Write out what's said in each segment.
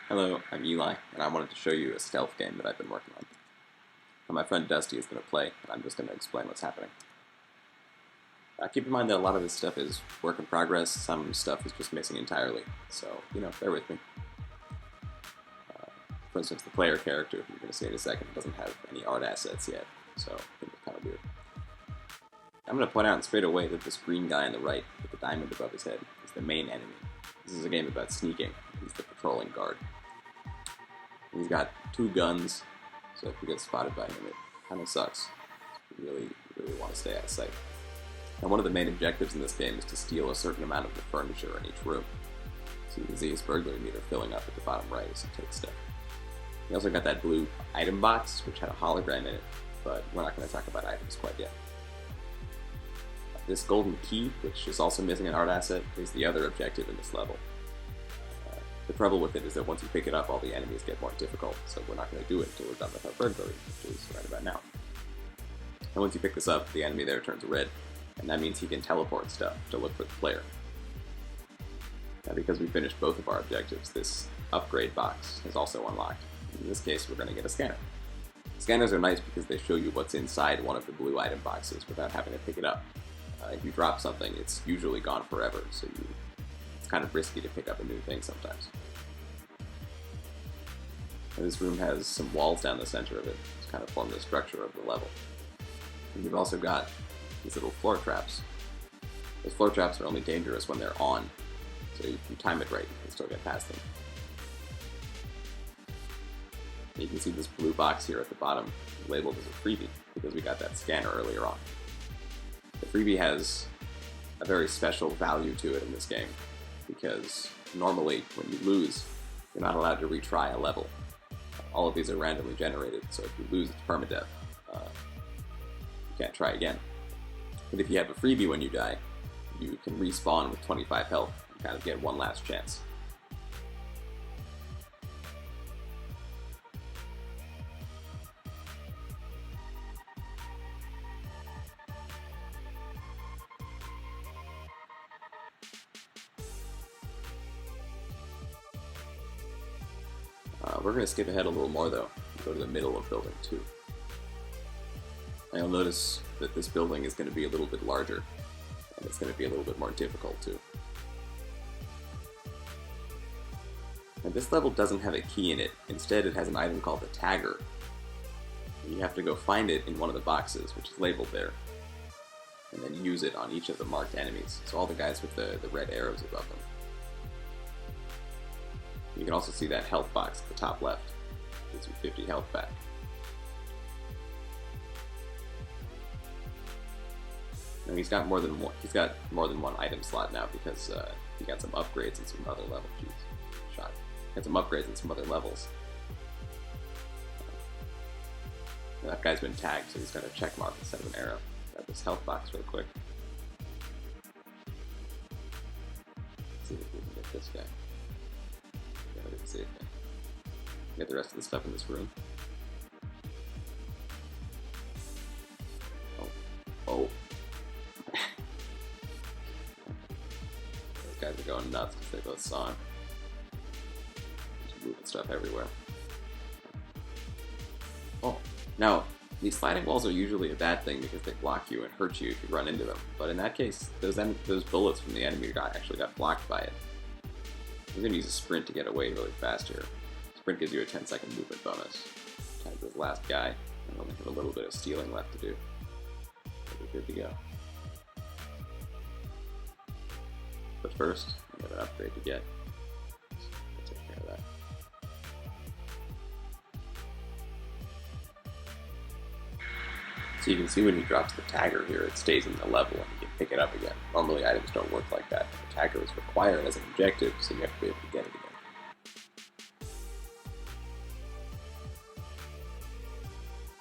Hello, I'm Eli, and I wanted to show you a stealth game that I've been working on. My friend Dusty is going to play, and I'm just going to explain what's happening. Keep in mind that a lot of this stuff is work in progress, some stuff is just missing entirely, so, bear with me. For instance, the player character, you're going to see in a second, doesn't have any art assets yet, so I think it's kind of weird. I'm going to point out straight away that this green guy on the right, with the diamond above his head, is the main enemy. This is a game about sneaking. He's the patrolling guard. He's got two guns, so if you get spotted by him, it kind of sucks. You really want to stay out of sight. And one of the main objectives in this game is to steal a certain amount of the furniture in each room. So you can see his burglary meter filling up at the bottom right as he takes stuff. He also got that blue item box, which had a hologram in it, but we're not going to talk about items quite yet. This golden key, which is also missing an art asset, is the other objective in this level. The trouble with it is that once you pick it up, all the enemies get more difficult, so we're not going to do it until we're done with our burglary, which is right about now. And once you pick this up, the enemy there turns red, and that means he can teleport stuff to look for the player. Now, because we finished both of our objectives, this upgrade box is also unlocked. In this case, we're going to get a scanner. Scanners are nice because they show you what's inside one of the blue item boxes without having to pick it up. If you drop something, it's usually gone forever, so it's kind of risky to pick up a new thing sometimes. And this room has some walls down the center of it to kind of form the structure of the level. And you've also got these little floor traps. Those floor traps are only dangerous when they're on, so if you time it right, you can still get past them. And you can see this blue box here at the bottom labeled as a freebie because we got that scanner earlier on. The freebie has a very special value to it in this game because normally when you lose, you're not allowed to retry a level. All of these are randomly generated, so if you lose, it's permadeath. You can't try again. But if you have a freebie when you die, you can respawn with 25 health and kind of get one last chance. We're going to skip ahead a little more though, and go to the middle of building 2. And you'll notice that this building is going to be a little bit larger, and it's going to be a little bit more difficult too. And this level doesn't have a key in it, instead it has an item called the tagger. And you have to go find it in one of the boxes, which is labeled there, and then use it on each of the marked enemies, so all the guys with the red arrows above them. You can also see that health box at the top left. It gives you 50 health back. Now he's got more than one item slot now because he got some upgrades in some other levels. Jeez, shot. Got some upgrades in some other levels. And that guy's been tagged, so he's got a check mark instead of an arrow. Grab this health box real quick. Let's see if we can get this guy. See if I get the rest of the stuff in this room. Oh. Those guys are going nuts because they both saw him. Just moving stuff everywhere. Oh, now, these sliding walls are usually a bad thing because they block you and hurt you if you run into them. But in that case, those bullets from the enemy actually got blocked by it. I'm going to use a sprint to get away really fast here. Sprint gives you a 10-second movement bonus. Tag this last guy, and only have a little bit of stealing left to do. We're good to go. But first, we have an upgrade to get. We'll take care of that. So you can see when he drops the tagger here, it stays in the level and you can pick it up again. Normally items don't work like that. The tagger is required as an objective, so you have to be able to get it again.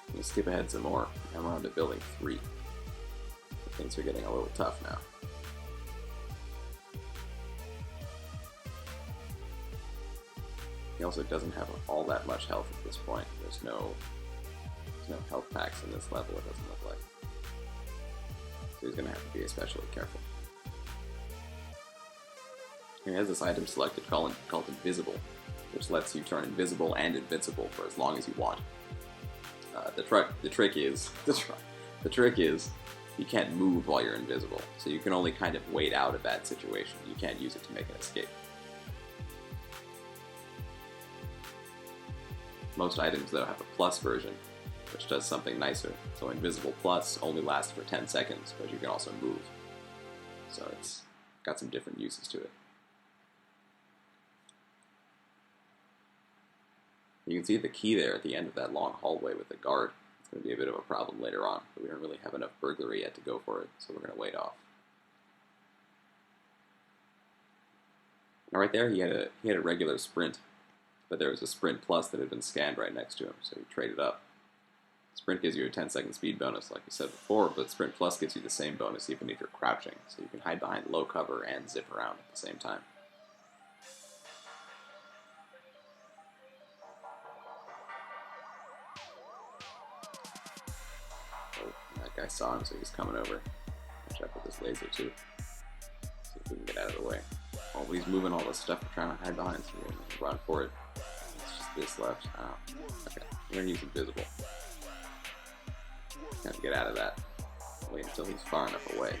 Let me skip ahead some more. Now we're on to building 3. Things are getting a little tough now. He also doesn't have all that much health at this point. There's no health packs in this level, it doesn't look like. So he's going to have to be especially careful. He has this item selected called Invisible. which lets you turn invisible and invincible for as long as you want. The trick is you can't move while you're invisible, so you can only kind of wait out a bad situation. You can't use it to make an escape. Most items, though, have a plus version, which does something nicer. So Invisible Plus only lasts for 10 seconds, but you can also move. So it's got some different uses to it. You can see the key there at the end of that long hallway with the guard. It's going to be a bit of a problem later on, but we don't really have enough burglary yet to go for it, so we're going to wait off. Now right there, he had a regular sprint, but there was a sprint plus that had been scanned right next to him, so he traded up. Sprint gives you a 10-second speed bonus, like we said before, but Sprint Plus gives you the same bonus even if you're crouching, so you can hide behind low cover and zip around at the same time. Oh, that guy saw him, so he's coming over. Watch out with this laser, too. See if we can get out of the way. Oh, but he's moving all this stuff we're trying to hide behind, so we're going to run for it. It's just this left. Oh, okay. We're going to use Invisible. Gotta get out of that. Wait until he's far enough away.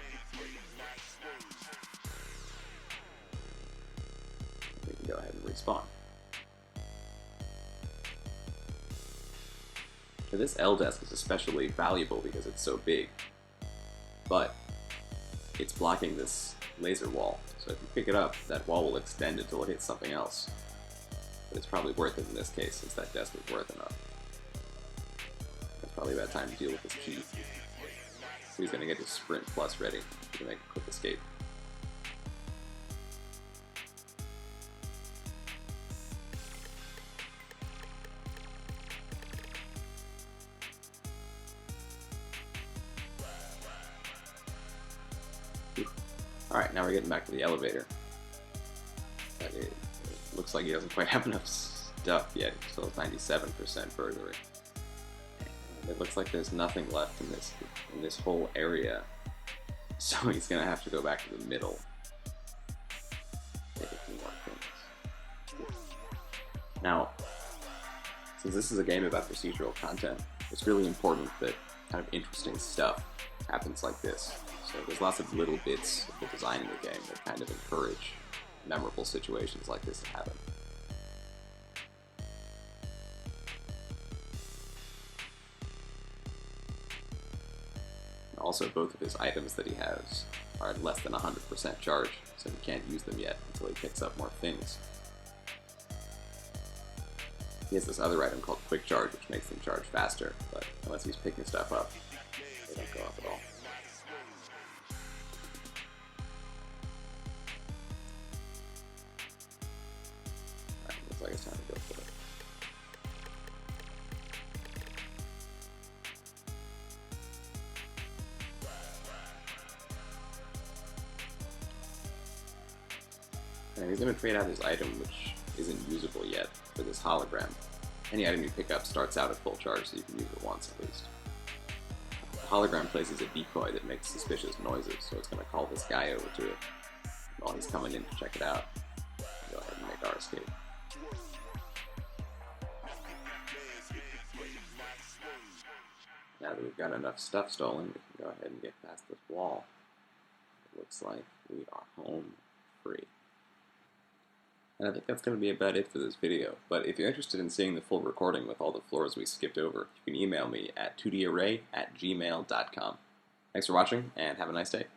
We can go ahead and respawn. So this L desk is especially valuable because it's so big, but it's blocking this laser wall. So if you pick it up, that wall will extend until it hits something else. But it's probably worth it in this case, since that desk is worth enough. Probably about time to deal with this key. So he's going to get his Sprint Plus ready to make a quick escape. Alright, now we're getting back to the elevator. But it looks like he doesn't quite have enough stuff yet. He still has 97% burglary. It looks like there's nothing left in this whole area, so he's gonna have to go back to the middle. Take a few more things. Now, since this is a game about procedural content, it's really important that kind of interesting stuff happens like this. So there's lots of little bits of the design in the game that kind of encourage memorable situations like this to happen. Also, both of his items that he has are at less than 100% charge, so he can't use them yet until he picks up more things. He has this other item called Quick Charge, which makes them charge faster, but unless he's picking stuff up, they don't go up at all. Alright, looks like it's time to go for it. And he's going to trade out his item, which isn't usable yet, for this hologram. Any item you pick up starts out at full charge, so you can use it once at least. The hologram places a decoy that makes suspicious noises, so it's going to call this guy over to it while he's coming in to check it out. Go ahead and make our escape. Now that we've got enough stuff stolen, we can go ahead and get past this wall. It looks like we are home free. And I think that's going to be about it for this video, but if you're interested in seeing the full recording with all the floors we skipped over, you can email me at 2darray@gmail.com. Thanks for watching, and have a nice day.